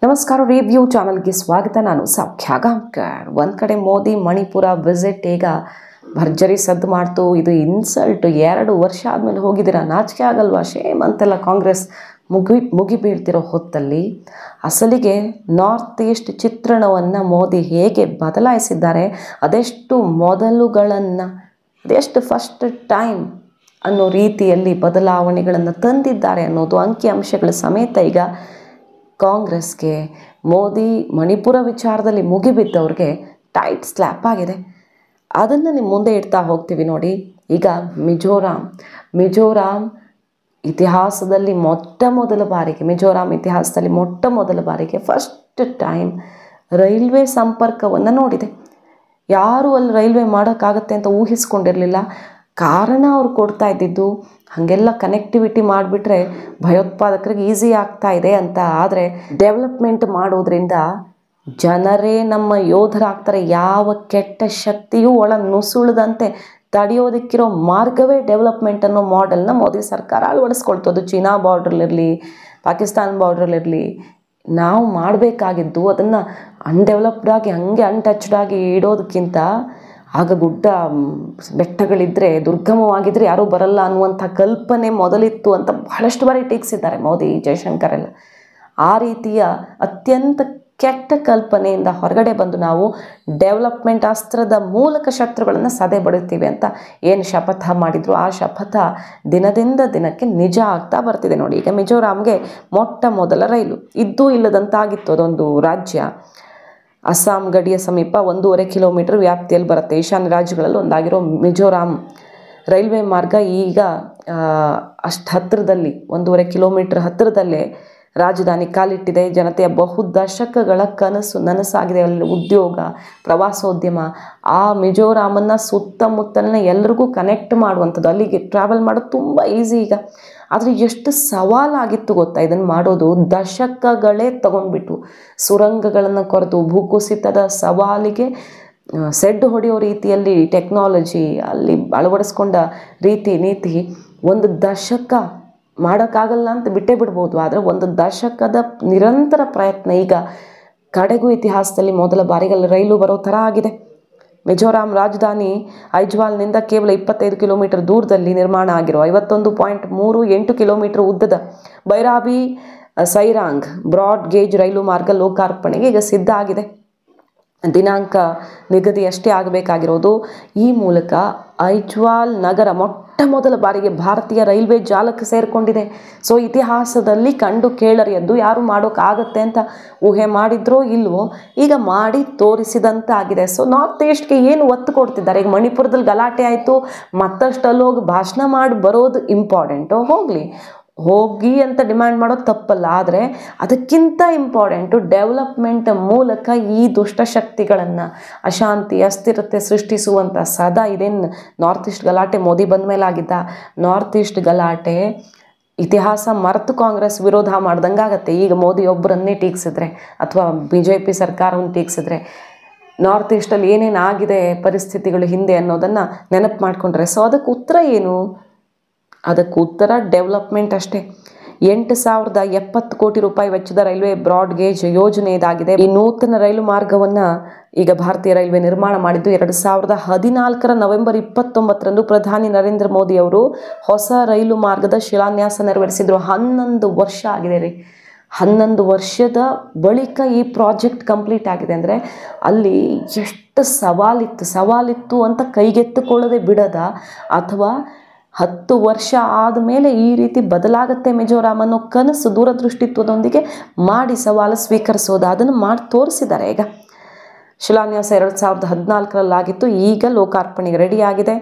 ನಮಸ್ಕಾರ, ರಿವ್ಯೂ ಚಾನಲ್ಗೆ ಸ್ವಾಗತ. ನಾನು ಸೌಖ್ಯ ಗಾಂವ್ಕರ್. ಒಂದು ಕಡೆ ಮೋದಿ ಮಣಿಪುರ ವಿಸಿಟ್ ಈಗ ಭರ್ಜರಿ ಸದ್ದು ಮಾಡ್ತು. ಇದು ಇನ್ಸಲ್ಟ್. 2 ವರ್ಷ ಆದಮೇಲೆ ಹೋಗಿದ್ದೀರಾ, ನಾಚಿಕೆ ಆಗಲ್ವಾ? ಶೇಮ್ ಅಂತೆಲ್ಲ ಕಾಂಗ್ರೆಸ್ ಮುಗಿಬೀಳ್ತಿರೋ ಹೊತ್ತಲ್ಲಿ ಅಸಲಿಗೆ ನಾರ್ತ್ ಈಸ್ಟ್ ಚಿತ್ರಣವನ್ನು ಮೋದಿ ಹೇಗೆ ಬದಲಾಯಿಸಿದ್ದಾರೆ, ಅದೆಷ್ಟು ಫಸ್ಟ್ ಟೈಮ್ ಅನ್ನೋ ರೀತಿಯಲ್ಲಿ ಬದಲಾವಣೆಗಳನ್ನು ತಂದಿದ್ದಾರೆ ಅನ್ನೋದು ಅಂಕಿಅಂಶಗಳ ಸಮೇತ ಈಗ ಕಾಂಗ್ರೆಸ್ಗೆ ಮೋದಿ ಮಣಿಪುರ ವಿಚಾರದಲ್ಲಿ ಮುಗಿಬಿದ್ದವ್ರಿಗೆ ಟೈಟ್ ಸ್ಲ್ಯಾಪ್ ಆಗಿದೆ. ಅದನ್ನು ನಿಮ್ಮ ಮುಂದೆ ಇಡ್ತಾ ಹೋಗ್ತೀವಿ ನೋಡಿ. ಈಗ ಮಿಜೋರಾಂ ಇತಿಹಾಸದಲ್ಲಿ ಮೊಟ್ಟ ಮೊದಲ ಬಾರಿಗೆ ಫಸ್ಟ್ ಟೈಮ್ ರೈಲ್ವೆ ಸಂಪರ್ಕವನ್ನು ನೋಡಿದೆ. ಯಾರೂ ಅಲ್ಲಿ ರೈಲ್ವೆ ಮಾಡೋಕ್ಕಾಗತ್ತೆ ಅಂತ ಊಹಿಸ್ಕೊಂಡಿರಲಿಲ್ಲ. ಕಾರಣ ಅವ್ರು ಕೊಡ್ತಾ ಇದ್ದಿದ್ದು ಹಾಗೆಲ್ಲ ಕನೆಕ್ಟಿವಿಟಿ ಮಾಡಿಬಿಟ್ರೆ ಭಯೋತ್ಪಾದಕರಿಗೆ ಈಸಿ ಆಗ್ತಾ ಇದೆ ಅಂತ. ಆದರೆ ಡೆವಲಪ್ಮೆಂಟ್ ಮಾಡೋದ್ರಿಂದ ಜನರೇ ನಮ್ಮ ಯೋಧರಾಗ್ತಾರೆ. ಯಾವ ಕೆಟ್ಟ ಶಕ್ತಿಯೂ ಒಳ ನುಸುಳದಂತೆ ತಡೆಯೋದಕ್ಕಿರೋ ಮಾರ್ಗವೇ ಡೆವಲಪ್ಮೆಂಟ್ ಅನ್ನೋ ಮಾಡೆಲ್ನ ಮೋದಿ ಸರ್ಕಾರ ಅಳವಡಿಸ್ಕೊಳ್ತದ್ದು. ಚೀನಾ ಬಾರ್ಡ್ರಲ್ಲಿರಲಿ, ಪಾಕಿಸ್ತಾನ ಬಾರ್ಡ್ರಲ್ಲಿರಲಿ, ನಾವು ಮಾಡಬೇಕಾಗಿದ್ದು ಅದನ್ನು ಅನ್ಡೆವಲಪ್ಡ್ ಆಗಿ ಹಂಗೆ ಅನ್ಟಚ್ಡ್ ಆಗಿ ಇಡೋದಕ್ಕಿಂತ ಆಗ ಗುಡ್ಡ ಬೆಟ್ಟಗಳಿದ್ದರೆ, ದುರ್ಗಮವಾಗಿದ್ದರೆ ಯಾರೂ ಬರಲ್ಲ ಅನ್ನುವಂಥ ಕಲ್ಪನೆ ಮೊದಲಿತ್ತು ಅಂತ ಬಹಳಷ್ಟು ಬಾರಿ ಟೀಕಿಸಿದ್ದಾರೆ ಮೋದಿ, ಜಯಶಂಕರ್ ಎಲ್ಲ. ಆ ರೀತಿಯ ಅತ್ಯಂತ ಕೆಟ್ಟ ಕಲ್ಪನೆಯಿಂದ ಹೊರಗಡೆ ಬಂದು ನಾವು ಡೆವಲಪ್ಮೆಂಟ್ ಅಸ್ತ್ರದ ಮೂಲಕ ಶತ್ರುಗಳನ್ನು ಸದೆ ಬಡಿತೀವಿ ಅಂತ ಏನು ಶಪಥ ಮಾಡಿದ್ರು, ಆ ಶಪಥ ದಿನದಿಂದ ದಿನಕ್ಕೆ ನಿಜ ಆಗ್ತಾ ಬರ್ತಿದೆ ನೋಡಿ. ಈಗ ಮಿಜೋರಾಂಗೆ ಮೊಟ್ಟ ಮೊದಲ ರೈಲು ಇದ್ದೂ ಇಲ್ಲದಂತಾಗಿತ್ತು. ಅದೊಂದು ರಾಜ್ಯ, ಅಸ್ಸಾಂ ಗಡಿಯ ಸಮೀಪ 1.5 ಕಿಲೋಮೀಟರ್ ವ್ಯಾಪ್ತಿಯಲ್ಲಿ ಬರುತ್ತೆ. ಈಶಾನ್ಯ ರಾಜ್ಯಗಳಲ್ಲಿ ಒಂದಾಗಿರೋ ಮಿಜೋರಾಂ ರೈಲ್ವೆ ಮಾರ್ಗ ಈಗ ಅಷ್ಟು ಹತ್ತಿರದಲ್ಲಿ, 1.5 ಕಿಲೋಮೀಟರ್ ಹತ್ತಿರದಲ್ಲೇ ರಾಜಧಾನಿ ಕಾಲಿಟ್ಟಿದೆ. ಜನತೆಯ ಬಹುದಶಕಗಳ ನನಸಾಗಿದೆ. ಅಲ್ಲಿ ಉದ್ಯೋಗ, ಪ್ರವಾಸೋದ್ಯಮ, ಆ ಮಿಜೋರಾಮನ್ನು ಸುತ್ತಮುತ್ತಲಿನ ಎಲ್ರಿಗೂ ಕನೆಕ್ಟ್ ಮಾಡುವಂಥದ್ದು. ಅಲ್ಲಿಗೆ ಟ್ರಾವೆಲ್ ಮಾಡೋದು ತುಂಬ ಈಸಿ ಈಗ. ಆದರೆ ಎಷ್ಟು ಸವಾಲಾಗಿತ್ತು ಗೊತ್ತಾ ಇದನ್ನು ಮಾಡೋದು? ದಶಕಗಳೇ ತಗೊಂಡ್ಬಿಟ್ಟು ಸುರಂಗಗಳನ್ನು ಕೊರೆದು ಭೂಕುಸಿತದ ಸವಾಲಿಗೆ ಸೆಡ್ ಹೊಡೆಯೋ ರೀತಿಯಲ್ಲಿ ಟೆಕ್ನಾಲಜಿ, ಅಲ್ಲಿ ಅಳವಡಿಸ್ಕೊಂಡ ರೀತಿ ನೀತಿ 1 ದಶಕ ಮಾಡೋಕ್ಕಾಗಲ್ಲ ಅಂತ ಬಿಟ್ಟೇ ಬಿಡ್ಬೋದು. ಆದರೆ 1 ದಶಕದ ನಿರಂತರ ಪ್ರಯತ್ನ ಈಗ ಕಡೆಗೂ ಇತಿಹಾಸದಲ್ಲಿ ಮೊದಲ ಬಾರಿಗೆ ಅಲ್ಲಿ ರೈಲು ಬರೋ ಥರ ಆಗಿದೆ. ಮಿಜೋರಾಂ ರಾಜಧಾನಿ ಐಜ್ವಾಲ್ನಿಂದ ಕೇವಲ 25 ಕಿಲೋಮೀಟರ್ ದೂರದಲ್ಲಿ ನಿರ್ಮಾಣ ಆಗಿರೋ 51.38 ಕಿಲೋಮೀಟರ್ ಉದ್ದದ ಭೈರಾಬಿ ಸೈರಾಂಗ್ ಬ್ರಾಡ್ ಗೇಜ್ ರೈಲು ಮಾರ್ಗ ಲೋಕಾರ್ಪಣೆಗೆ ಈಗ ಸಿದ್ಧ ಆಗಿದೆ. ದಿನಾಂಕ ನಿಗದಿ ಅಷ್ಟೇ ಆಗಬೇಕಾಗಿರೋದು. ಈ ಮೂಲಕ ಐಜ್ವಾಲ್ ನಗರ ಮೊಟ್ಟ ಮೊದಲ ಬಾರಿಗೆ ಭಾರತೀಯ ರೈಲ್ವೆ ಜಾಲಕ್ಕೆ ಸೇರಿಕೊಂಡಿದೆ. ಸೊ ಇತಿಹಾಸದಲ್ಲಿ ಕಂಡು ಕೇಳರಿಯದ್ದು, ಯಾರು ಮಾಡೋಕ್ಕಾಗತ್ತೆ ಅಂತ ಊಹೆ ಮಾಡಿದ್ರೋ ಇಲ್ವೋ, ಈಗ ಮಾಡಿ ತೋರಿಸಿದಂತಾಗಿದೆ. ಸೊ ನಾರ್ತ್ ಈಸ್ಟ್ಗೆ ಏನು ಒತ್ತು ಕೊಡ್ತಿದ್ದಾರೆ? ಈಗ ಮಣಿಪುರದಲ್ಲಿ ಗಲಾಟೆ ಆಯಿತು, ಮತ್ತಷ್ಟು ಅಲ್ಲೋಗಿ ಭಾಷಣ ಮಾಡಿ ಬರೋದು ಇಂಪಾರ್ಟೆಂಟು, ಹೋಗಿ ಅಂತ ಡಿಮ್ಯಾಂಡ್ ಮಾಡೋದು ತಪ್ಪಲ್ಲ. ಆದರೆ ಅದಕ್ಕಿಂತ ಇಂಪಾರ್ಟೆಂಟು ಡೆವಲಪ್ಮೆಂಟ್ ಮೂಲಕ ಈ ದುಷ್ಟಶಕ್ತಿಗಳನ್ನು, ಅಶಾಂತಿ ಅಸ್ಥಿರತೆ ಸೃಷ್ಟಿಸುವಂಥ ಸದಾ ಇದೇನು ನಾರ್ತ್ ಈಸ್ಟ್ ಗಲಾಟೆ ಮೋದಿ ಬಂದ ಮೇಲೆ ಆಗಿದ್ದ? ನಾರ್ತ್ ಈಸ್ಟ್ ಗಲಾಟೆ ಇತಿಹಾಸ ಮರೆತು ಕಾಂಗ್ರೆಸ್ ವಿರೋಧ ಮಾಡ್ದಂಗೆ ಆಗತ್ತೆ. ಈಗ ಮೋದಿ ಒಬ್ಬರನ್ನೇ ಟೀಕಿಸಿದ್ರೆ ಅಥವಾ BJP ಸರ್ಕಾರವನ್ನು ಟೀಕಿಸಿದ್ರೆ ನಾರ್ತ್ ಈಸ್ಟಲ್ಲಿ ಏನೇನು ಆಗಿದೆ ಪರಿಸ್ಥಿತಿಗಳು ಹಿಂದೆ ಅನ್ನೋದನ್ನು ನೆನಪು ಮಾಡಿಕೊಂಡ್ರೆ, ಸೊ ಅದಕ್ಕೆ ಉತ್ತರ ಏನು? ಅದಕ್ಕೆ ಉತ್ತರ ಡೆವಲಪ್ಮೆಂಟ್ ಅಷ್ಟೇ. 8,070 ಕೋಟಿ ರೂಪಾಯಿ ವೆಚ್ಚದ ರೈಲ್ವೆ ಬ್ರಾಡ್ ಗೇಜ್ ಯೋಜನೆ ಇದಾಗಿದೆ. ಈ ನೂತನ ರೈಲು ಮಾರ್ಗವನ್ನು ಈಗ ಭಾರತೀಯ ರೈಲ್ವೆ ನಿರ್ಮಾಣ ಮಾಡಿದ್ದು 2014 ನವೆಂಬರ್ 29 ಪ್ರಧಾನಿ ನರೇಂದ್ರ ಮೋದಿ ಅವರು ಹೊಸ ರೈಲು ಮಾರ್ಗದ ಶಿಲಾನ್ಯಾಸ ನೆರವೇರಿಸಿದ್ರು. 11 ವರ್ಷ ಆಗಿದೆ ರೀ. 11 ವರ್ಷದ ಬಳಿಕ ಈ ಪ್ರಾಜೆಕ್ಟ್ ಕಂಪ್ಲೀಟ್ ಆಗಿದೆ. ಅಂದರೆ ಅಲ್ಲಿ ಎಷ್ಟು ಸವಾಲಿತ್ತು ಅಂತ ಕೈಗೆತ್ತಿಕೊಳ್ಳದೆ ಬಿಡದ, ಅಥವಾ 10 ವರ್ಷ ಆದಮೇಲೆ ಈ ರೀತಿ ಬದಲಾಗತ್ತೆ ಮಿಜೋರಾಂ ಅನ್ನೋ ಕನಸು ದೂರದೃಷ್ಟಿತ್ವದೊಂದಿಗೆ ಮಾಡಿ ಸವಾಲು ಸ್ವೀಕರಿಸೋದು, ಅದನ್ನು ಮಾಡಿ ತೋರಿಸಿದ್ದಾರೆ. ಈಗ ಶಿಲಾನ್ಯಾಸ 2014 ಆಗಿತ್ತು, ಈಗ ಲೋಕಾರ್ಪಣೆಗೆ ರೆಡಿಯಾಗಿದೆ.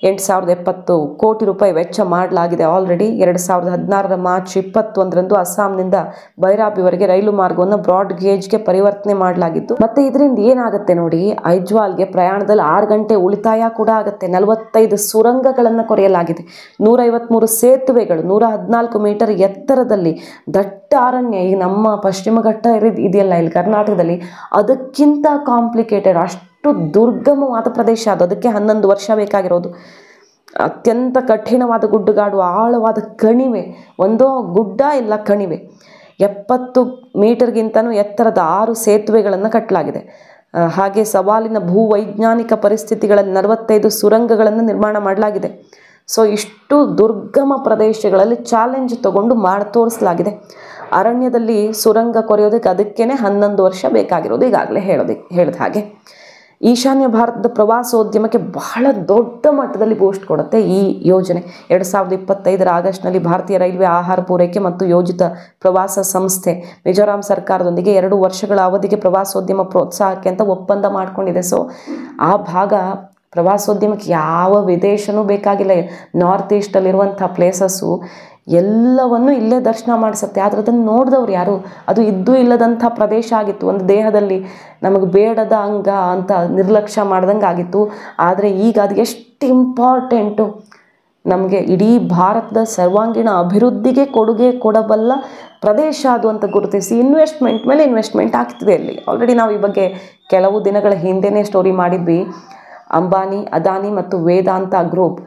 8,070 ಕೋಟಿ ರೂಪಾಯಿ ವೆಚ್ಚ ಮಾಡಲಾಗಿದೆ ಆಲ್ರೆಡಿ. 2016 ಮಾರ್ಚ್ 21 ಅಸ್ಸಾಂನಿಂದ ಭೈರಾಬಿವರೆಗೆ ರೈಲು ಮಾರ್ಗವನ್ನು ಬ್ರಾಡ್ ಗೇಜ್ಗೆ ಪರಿವರ್ತನೆ ಮಾಡಲಾಗಿತ್ತು. ಮತ್ತು ಇದರಿಂದ ಏನಾಗುತ್ತೆ ನೋಡಿ, ಐಜ್ವಾಲ್ಗೆ ಪ್ರಯಾಣದಲ್ಲಿ 6 ಗಂಟೆ ಉಳಿತಾಯ ಕೂಡ ಆಗುತ್ತೆ. 45 ಸುರಂಗಗಳನ್ನು ಕೊರೆಯಲಾಗಿದೆ, 153 ಸೇತುವೆಗಳು, 114 ಮೀಟರ್ ಎತ್ತರದಲ್ಲಿ ದಟ್ಟ ಅರಣ್ಯ. ಈಗ ನಮ್ಮ ಪಶ್ಚಿಮ ಘಟ್ಟ ಇದೆಯಲ್ಲ ಇಲ್ಲಿ ಕರ್ನಾಟಕದಲ್ಲಿ, ಅದಕ್ಕಿಂತ ಕಾಂಪ್ಲಿಕೇಟೆಡ್, ಅಷ್ಟು ದುರ್ಗಮವಾದ ಪ್ರದೇಶ ಅದು. ಅದಕ್ಕೆ 11 ವರ್ಷ ಬೇಕಾಗಿರೋದು. ಅತ್ಯಂತ ಕಠಿಣವಾದ ಗುಡ್ಡಗಾಡು, ಆಳವಾದ ಕಣಿವೆ, ಒಂದೋ ಗುಡ್ಡ ಇಲ್ಲ ಕಣಿವೆ. 70 ಮೀಟರ್ಗಿಂತನೂ ಎತ್ತರದ 6 ಸೇತುವೆಗಳನ್ನು ಕಟ್ಟಲಾಗಿದೆ. ಹಾಗೆ ಸವಾಲಿನ ಭೂವೈಜ್ಞಾನಿಕ ಪರಿಸ್ಥಿತಿಗಳಲ್ಲಿ 45 ಸುರಂಗಗಳನ್ನು ನಿರ್ಮಾಣ ಮಾಡಲಾಗಿದೆ. ಸೊ ಇಷ್ಟು ದುರ್ಗಮ ಪ್ರದೇಶಗಳಲ್ಲಿ ಚಾಲೆಂಜ್ ತಗೊಂಡು ಮಾಡಿ ತೋರಿಸಲಾಗಿದೆ. ಅರಣ್ಯದಲ್ಲಿ ಸುರಂಗ ಕೊರೆಯೋದಕ್ಕೆ ಅದಕ್ಕೇನೆ 11 ವರ್ಷ ಬೇಕಾಗಿರೋದು, ಈಗಾಗಲೇ ಹೇಳಿದ ಹಾಗೆ. ಈಶಾನ್ಯ ಭಾರತದ ಪ್ರವಾಸೋದ್ಯಮಕ್ಕೆ ಬಹಳ ದೊಡ್ಡ ಮಟ್ಟದಲ್ಲಿ ಬೂಸ್ಟ್ ಕೊಡುತ್ತೆ ಈ ಯೋಜನೆ. 2025 ಆಗಸ್ಟ್ನಲ್ಲಿ ಭಾರತೀಯ ರೈಲ್ವೆ ಆಹಾರ ಪೂರೈಕೆ ಮತ್ತು ಯೋಜಿತ ಪ್ರವಾಸ ಸಂಸ್ಥೆ ಮಿಜೋರಾಂ ಸರ್ಕಾರದೊಂದಿಗೆ 2 ವರ್ಷಗಳ ಅವಧಿಗೆ ಪ್ರವಾಸೋದ್ಯಮ ಪ್ರೋತ್ಸಾಹಕ್ಕೆ ಅಂತ ಒಪ್ಪಂದ ಮಾಡಿಕೊಂಡಿದೆ. ಸೊ ಆ ಭಾಗ ಪ್ರವಾಸೋದ್ಯಮಕ್ಕೆ ಯಾವ ವಿದೇಶನೂ ಬೇಕಾಗಿಲ್ಲ. ನಾರ್ತ್ ಈಸ್ಟಲ್ಲಿರುವಂಥ ಪ್ಲೇಸಸ್ಸು ಎಲ್ಲವನ್ನು ಇಲ್ಲೇ ದರ್ಶನ ಮಾಡಿಸುತ್ತೆ. ಆದರೆ ಅದನ್ನು ನೋಡಿದವ್ರು ಯಾರು? ಅದು ಇದ್ದೂ ಇಲ್ಲದಂಥ ಪ್ರದೇಶ ಆಗಿತ್ತು. ಒಂದು ದೇಹದಲ್ಲಿ ನಮಗೆ ಬೇಡದ ಅಂಗ ಅಂತ ನಿರ್ಲಕ್ಷ್ಯ ಮಾಡ್ದಂಗೆ ಆಗಿತ್ತು. ಆದರೆ ಈಗ ಅದು ಎಷ್ಟು ಇಂಪಾರ್ಟೆಂಟು, ನಮಗೆ ಇಡೀ ಭಾರತದ ಸರ್ವಾಂಗೀಣ ಅಭಿವೃದ್ಧಿಗೆ ಕೊಡುಗೆ ಕೊಡಬಲ್ಲ ಪ್ರದೇಶ ಅದು ಅಂತ ಗುರುತಿಸಿ ಇನ್ವೆಸ್ಟ್ಮೆಂಟ್ ಮೇಲೆ ಇನ್ವೆಸ್ಟ್ಮೆಂಟ್ ಆಗ್ತಿದೆ ಅಲ್ಲಿ. ಆಲ್ರೆಡಿ ನಾವು ಈ ಬಗ್ಗೆ ಕೆಲವು ದಿನಗಳ ಹಿಂದೆನೇ ಸ್ಟೋರಿ ಮಾಡಿದ್ವಿ. ಅಂಬಾನಿ, ಅದಾನಿ ಮತ್ತು ವೇದಾಂತ ಗ್ರೂಪ್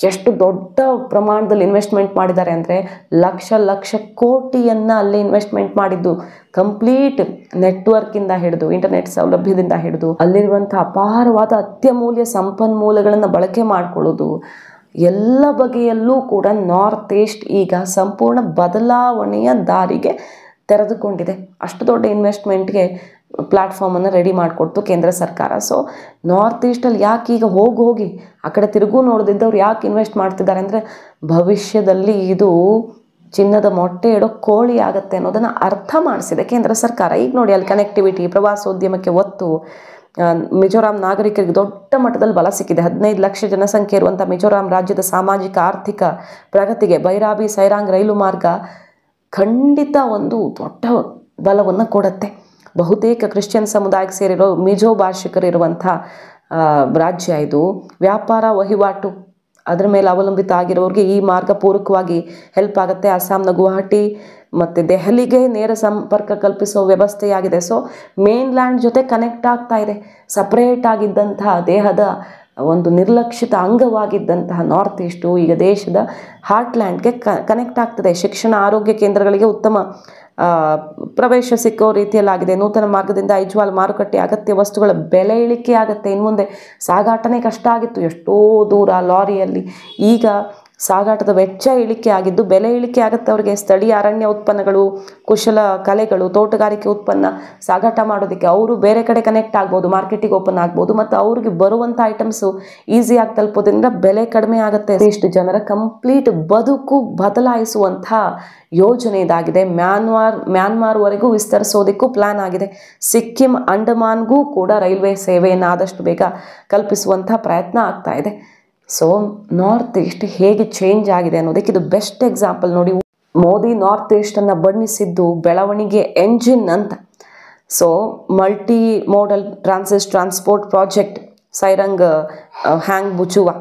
ಎಷ್ಟು ದೊಡ್ಡ ಪ್ರಮಾಣದಲ್ಲಿ ಇನ್ವೆಸ್ಟ್ಮೆಂಟ್ ಮಾಡಿದ್ದಾರೆ ಅಂದರೆ ಲಕ್ಷ ಕೋಟಿಯನ್ನು ಅಲ್ಲಿ ಇನ್ವೆಸ್ಟ್ಮೆಂಟ್ ಮಾಡಿದ್ದು. ಕಂಪ್ಲೀಟ್ ನೆಟ್ವರ್ಕಿಂದ ಹಿಡಿದು ಇಂಟರ್ನೆಟ್ ಸೌಲಭ್ಯದಿಂದ ಹಿಡಿದು ಅಲ್ಲಿರುವಂಥ ಅಪಾರವಾದ ಅತ್ಯಮೂಲ್ಯ ಸಂಪನ್ಮೂಲಗಳನ್ನು ಬಳಕೆ ಮಾಡಿಕೊಳ್ಳೋದು, ಎಲ್ಲ ಬಗೆಯಲ್ಲೂ ಕೂಡ ನಾರ್ತ್ ಈಸ್ಟ್ ಈಗ ಸಂಪೂರ್ಣ ಬದಲಾವಣೆಯ ದಾರಿಗೆ ತೆರೆದುಕೊಂಡಿದೆ. ಅಷ್ಟು ದೊಡ್ಡ ಇನ್ವೆಸ್ಟ್ಮೆಂಟ್ಗೆ ಪ್ಲ್ಯಾಟ್ಫಾರ್ಮನ್ನು ರೆಡಿ ಮಾಡಿಕೊಡ್ತು ಕೇಂದ್ರ ಸರ್ಕಾರ. ಸೊ ನಾರ್ತ್ ಈಸ್ಟಲ್ಲಿ ಯಾಕೆ ಈಗ ಹೋಗಿ ಆ ಕಡೆ ತಿರುಗೂ ನೋಡದಿದ್ದವ್ರು ಯಾಕೆ ಇನ್ವೆಸ್ಟ್ ಮಾಡ್ತಿದ್ದಾರೆ ಅಂದರೆ ಭವಿಷ್ಯದಲ್ಲಿ ಇದು ಚಿನ್ನದ ಮೊಟ್ಟೆ ಇಡೋ ಕೋಳಿ ಆಗುತ್ತೆ ಅನ್ನೋದನ್ನು ಅರ್ಥ ಮಾಡಿಸಿದೆ ಕೇಂದ್ರ ಸರ್ಕಾರ. ಈಗ ನೋಡಿ ಅಲ್ಲಿ ಕನೆಕ್ಟಿವಿಟಿ, ಪ್ರವಾಸೋದ್ಯಮಕ್ಕೆ ಒತ್ತು. ಮಿಜೋರಾಂ ನಾಗರಿಕರಿಗೆ ದೊಡ್ಡ ಮಟ್ಟದಲ್ಲಿ ಬಲ ಸಿಕ್ಕಿದೆ. 15 ಲಕ್ಷ ಜನಸಂಖ್ಯೆ ಇರುವಂಥ ಮಿಜೋರಾಂ ರಾಜ್ಯದ ಸಾಮಾಜಿಕ ಆರ್ಥಿಕ ಪ್ರಗತಿಗೆ ಭೈರಾಬಿ ಸೈರಾಂಗ್ ರೈಲು ಮಾರ್ಗ ಖಂಡಿತ ಒಂದು ದೊಡ್ಡ ಬಲವನ್ನು ಕೊಡುತ್ತೆ. ಬಹುತೇಕ ಕ್ರಿಶ್ಚಿಯನ್ ಸಮುದಾಯಕ್ಕೆ ಸೇರಿರೋ ಮಿಜೋ ಭಾಷಿಕರಿರುವಂಥ ರಾಜ್ಯ ಇದು. ವ್ಯಾಪಾರ ವಹಿವಾಟು ಅದರ ಮೇಲೆ ಅವಲಂಬಿತ ಆಗಿರೋರಿಗೆ ಈ ಮಾರ್ಗ ಪೂರಕವಾಗಿ ಹೆಲ್ಪ್ ಆಗುತ್ತೆ. ಅಸ್ಸಾಂನ ಗುವಾಹಟಿ ಮತ್ತು ದೆಹಲಿಗೆ ನೇರ ಸಂಪರ್ಕ ಕಲ್ಪಿಸೋ ವ್ಯವಸ್ಥೆಯಾಗಿದೆ. ಸೊ ಮೇನ್ಲ್ಯಾಂಡ್ ಜೊತೆ ಕನೆಕ್ಟ್ ಆಗ್ತಾ ಇದೆ. ಸಪ್ರೇಟ್ ಆಗಿದ್ದಂತಹ ದೇಹದ ಒಂದು ನಿರ್ಲಕ್ಷಿತ ಅಂಗವಾಗಿದ್ದಂತಹ ನಾರ್ತ್ ಈಸ್ಟು ಈಗ ದೇಶದ ಹಾರ್ಟ್ಲ್ಯಾಂಡ್ಗೆ ಕನೆಕ್ಟ್ ಆಗ್ತದೆ. ಶಿಕ್ಷಣ, ಆರೋಗ್ಯ ಕೇಂದ್ರಗಳಿಗೆ ಉತ್ತಮ ಪ್ರವೇಶ ಸಿಕ್ಕೋ ರೀತಿಯಲ್ಲಾಗಿದೆ. ನೂತನ ಮಾರ್ಗದಿಂದ ಐಜ್ವಾಲ್ ಮಾರುಕಟ್ಟೆ ಅಗತ್ಯ ವಸ್ತುಗಳ ಬೆಲೆ ಇಳಿಕೆ ಆಗುತ್ತೆ. ಇನ್ನು ಮುಂದೆ ಸಾಗಾಟನೇ ಕಷ್ಟ ಆಗಿತ್ತು, ಎಷ್ಟೋ ದೂರ ಲಾರಿಯಲ್ಲಿ. ಈಗ ಸಾಗಾಟದ ವೆಚ್ಚ ಇಳಿಕೆ ಆಗಿದ್ದು ಬೆಲೆ ಇಳಿಕೆ ಆಗುತ್ತೆ. ಅವರಿಗೆ ಸ್ಥಳೀಯ ಅರಣ್ಯ ಉತ್ಪನ್ನಗಳು, ಕುಶಲ ಕಲೆಗಳು, ತೋಟಗಾರಿಕೆ ಉತ್ಪನ್ನ ಸಾಗಾಟ ಮಾಡೋದಕ್ಕೆ ಅವರು ಬೇರೆ ಕಡೆ ಕನೆಕ್ಟ್ ಆಗ್ಬೋದು, ಮಾರ್ಕೆಟಿಗೆ ಓಪನ್ ಆಗ್ಬೋದು. ಮತ್ತು ಅವ್ರಿಗೆ ಬರುವಂಥ ಐಟಮ್ಸು ಈಸಿಯಾಗಿ ತಲುಪೋದ್ರಿಂದ ಬೆಲೆ ಕಡಿಮೆ ಆಗುತ್ತೆ. ಇಷ್ಟು ಜನರ ಕಂಪ್ಲೀಟ್ ಬದುಕು ಬದಲಾಯಿಸುವಂಥ ಯೋಜನೆ ಇದಾಗಿದೆ. ಮ್ಯಾನ್ಮಾರ್ವರೆಗೂ ವಿಸ್ತರಿಸೋದಕ್ಕೂ ಪ್ಲ್ಯಾನ್ ಆಗಿದೆ. ಸಿಕ್ಕಿಂ, ಅಂಡಮಾನ್ಗೂ ಕೂಡ ರೈಲ್ವೆ ಸೇವೆಯನ್ನು ಆದಷ್ಟು ಬೇಗ ಕಲ್ಪಿಸುವಂಥ ಪ್ರಯತ್ನ ಆಗ್ತಾ ಇದೆ. ಸೊ ನಾರ್ತ್ ಈಸ್ಟ್ ಹೇಗೆ ಚೇಂಜ್ ಆಗಿದೆ ಅನ್ನೋದಕ್ಕೆ ಇದು ಬೆಸ್ಟ್ ಎಕ್ಸಾಂಪಲ್. ನೋಡಿ, ಮೋದಿ ನಾರ್ತ್ ಈಸ್ಟನ್ನು ಬಣ್ಣಿಸಿದ್ದು ಬೆಳವಣಿಗೆ ಎಂಜಿನ್ ಅಂತ. So multi modal transport project Sairang Hmawngbuchhuah,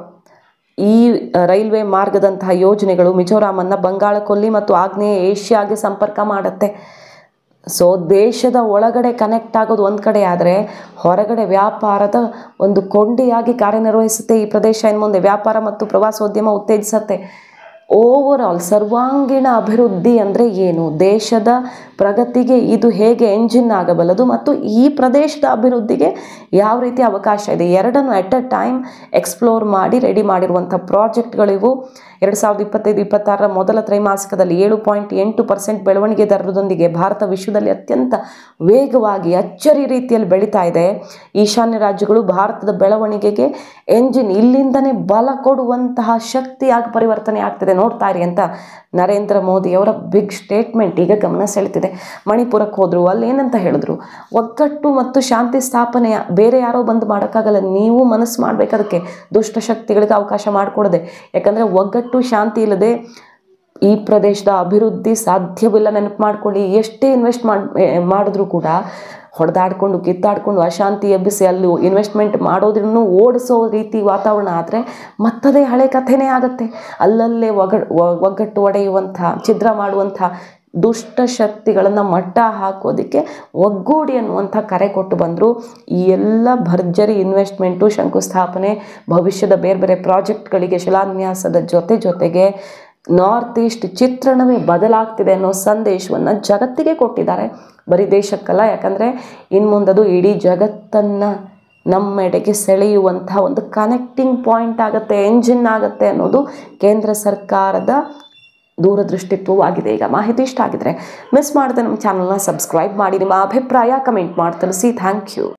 ಈ ರೈಲ್ವೆ ಮಾರ್ಗದಂತಹ ಯೋಜನೆಗಳು ಮಿಜೋರಾಮನ್ನು ಬಂಗಾಳ ಕೊಲ್ಲಿ ಮತ್ತು ಆಗ್ನೇಯ ಏಷ್ಯಾಗೆ ಸಂಪರ್ಕ ಮಾಡುತ್ತೆ. ಸೊ ದೇಶದ ಒಳಗಡೆ ಕನೆಕ್ಟ್ ಆಗೋದು ಒಂದು ಕಡೆ ಆದರೆ ಹೊರಗಡೆ ವ್ಯಾಪಾರದ ಒಂದು ಕೊಂಡಿಯಾಗಿ ಕಾರ್ಯನಿರ್ವಹಿಸುತ್ತೆ ಈ ಪ್ರದೇಶ. ಇನ್ನು ಮುಂದೆ ವ್ಯಾಪಾರ ಮತ್ತು ಪ್ರವಾಸೋದ್ಯಮ ಉತ್ತೇಜಿಸುತ್ತೆ. ಓವರಾಲ್ ಸರ್ವಾಂಗೀಣ ಅಭಿವೃದ್ಧಿ ಅಂದರೆ ಏನು, ದೇಶದ ಪ್ರಗತಿಗೆ ಇದು ಹೇಗೆ ಎಂಜಿನ್ ಆಗಬಲ್ಲದು ಮತ್ತು ಈ ಪ್ರದೇಶದ ಅಭಿವೃದ್ಧಿಗೆ ಯಾವ ರೀತಿ ಅವಕಾಶ ಇದೆ, ಎರಡನ್ನು ಎಟ್ ಅ ಟೈಮ್ ಎಕ್ಸ್ಪ್ಲೋರ್ ಮಾಡಿ ರೆಡಿ ಮಾಡಿರುವಂಥ ಪ್ರಾಜೆಕ್ಟ್ಗಳಿವು. 2025-26 ಮೊದಲ ತ್ರೈಮಾಸಿಕದಲ್ಲಿ 7.8% ಬೆಳವಣಿಗೆ ದರದೊಂದಿಗೆ ಭಾರತ ವಿಶ್ವದಲ್ಲಿ ಅತ್ಯಂತ ವೇಗವಾಗಿ ಅಚ್ಚರಿ ರೀತಿಯಲ್ಲಿ ಬೆಳೀತಾ ಇದೆ. ಈಶಾನ್ಯ ರಾಜ್ಯಗಳು ಭಾರತದ ಬೆಳವಣಿಗೆಗೆ ಎಂಜಿನ್, ಇಲ್ಲಿಂದನೇ ಬಲ ಕೊಡುವಂತಹ ಶಕ್ತಿಯಾಗಿ ಪರಿವರ್ತನೆ ಆಗ್ತಿದೆ, ನೋಡ್ತಾ ಇರಿ ಅಂತ ನರೇಂದ್ರ ಮೋದಿಯವರ ಬಿಗ್ ಸ್ಟೇಟ್ಮೆಂಟ್ ಈಗ ಗಮನ ಸೆಳೆತಿದೆ. ಮಣಿಪುರಕ್ಕೆ ಹೋದರು, ಅಲ್ಲಿ ಏನಂತ ಹೇಳಿದ್ರು, ಒಗ್ಗಟ್ಟು ಮತ್ತು ಶಾಂತಿ ಸ್ಥಾಪನೆ ಬೇರೆ ಯಾರೋ ಬಂದು ಮಾಡೋಕ್ಕಾಗಲ್ಲ, ನೀವು ಮನಸ್ಸು ಮಾಡಬೇಕು. ಅದಕ್ಕೆ ದುಷ್ಟಶಕ್ತಿಗಳಿಗೆ ಅವಕಾಶ ಮಾಡಿಕೊಡದೆ. ಯಾಕಂದರೆ ಒಗ್ಗಟ್ಟು ಶಾಂತಿ ಇಲ್ಲದೆ ಈ ಪ್ರದೇಶದ ಅಭಿವೃದ್ಧಿ ಸಾಧ್ಯವಿಲ್ಲ. ನೆನಪು ಮಾಡ್ಕೊಳ್ಳಿ, ಎಷ್ಟೇ ಇನ್ವೆಸ್ಟ್ ಮಾಡಿದ್ರೂ ಕೂಡ ಹೊಡೆದಾಡ್ಕೊಂಡು ಕಿತ್ತಾಡ್ಕೊಂಡು ಅಶಾಂತಿ ಎಬ್ಬಿಸಿ ಅಲ್ಲಿ ಇನ್ವೆಸ್ಟ್ಮೆಂಟ್ ಮಾಡೋದ್ರೂ ಓಡಿಸೋ ರೀತಿ ವಾತಾವರಣ ಆದರೆ ಮತ್ತದೇ ಹಳೆ ಕಥೆನೇ ಆಗುತ್ತೆ. ಅಲ್ಲಲ್ಲೇ ಒಗ್ಗಟ್ಟು ಒಡೆಯುವಂಥ, ಛಿದ್ರ ಮಾಡುವಂಥ ದುಷ್ಟ ಶಕ್ತಿಗಳನ್ನು ಮಟ್ಟ ಹಾಕೋದಕ್ಕೆ ಒಗ್ಗೂಡಿ ಅನ್ನುವಂಥ ಕರೆ ಕೊಟ್ಟು ಬಂದರು. ಈ ಎಲ್ಲ ಭರ್ಜರಿ ಇನ್ವೆಸ್ಟ್ಮೆಂಟು, ಶಂಕುಸ್ಥಾಪನೆ, ಭವಿಷ್ಯದ ಬೇರೆ ಬೇರೆ ಪ್ರಾಜೆಕ್ಟ್ಗಳಿಗೆ ಶಿಲಾನ್ಯಾಸದ ಜೊತೆಗೆ ನಾರ್ತ್ ಈಸ್ಟ್ ಚಿತ್ರಣವೇ ಬದಲಾಗ್ತಿದೆ ಅನ್ನೋ ಸಂದೇಶವನ್ನು ಜಗತ್ತಿಗೆ ಕೊಟ್ಟಿದ್ದಾರೆ. ಬರೀ ದೇಶಕ್ಕಲ್ಲ, ಯಾಕಂದರೆ ಇನ್ನು ಮುಂದದು ಇಡೀ ಜಗತ್ತನ್ನು ನಮ್ಮೆಡೆಗೆ ಸೆಳೆಯುವಂಥ ಒಂದು ಕನೆಕ್ಟಿಂಗ್ ಪಾಯಿಂಟ್ ಆಗುತ್ತೆ, ಎಂಜಿನ್ ಆಗುತ್ತೆ ಅನ್ನೋದು ಕೇಂದ್ರ ಸರ್ಕಾರದ ದೂರದೃಷ್ಟಿತ್ವವಾಗಿದೆ. ಈಗ ಮಾಹಿತಿ ಇಷ್ಟ ಆಗಿದ್ರೆ ಮಿಸ್ ಮಾಡದೆ ನಮ್ಮ ಚಾನಲ್ನ ಸಬ್ಸ್ಕ್ರೈಬ್ ಮಾಡಿ, ನಿಮ್ಮ ಅಭಿಪ್ರಾಯ ಕಮೆಂಟ್ ಮಾಡಿ ತಿಳಿಸಿ. Thank you.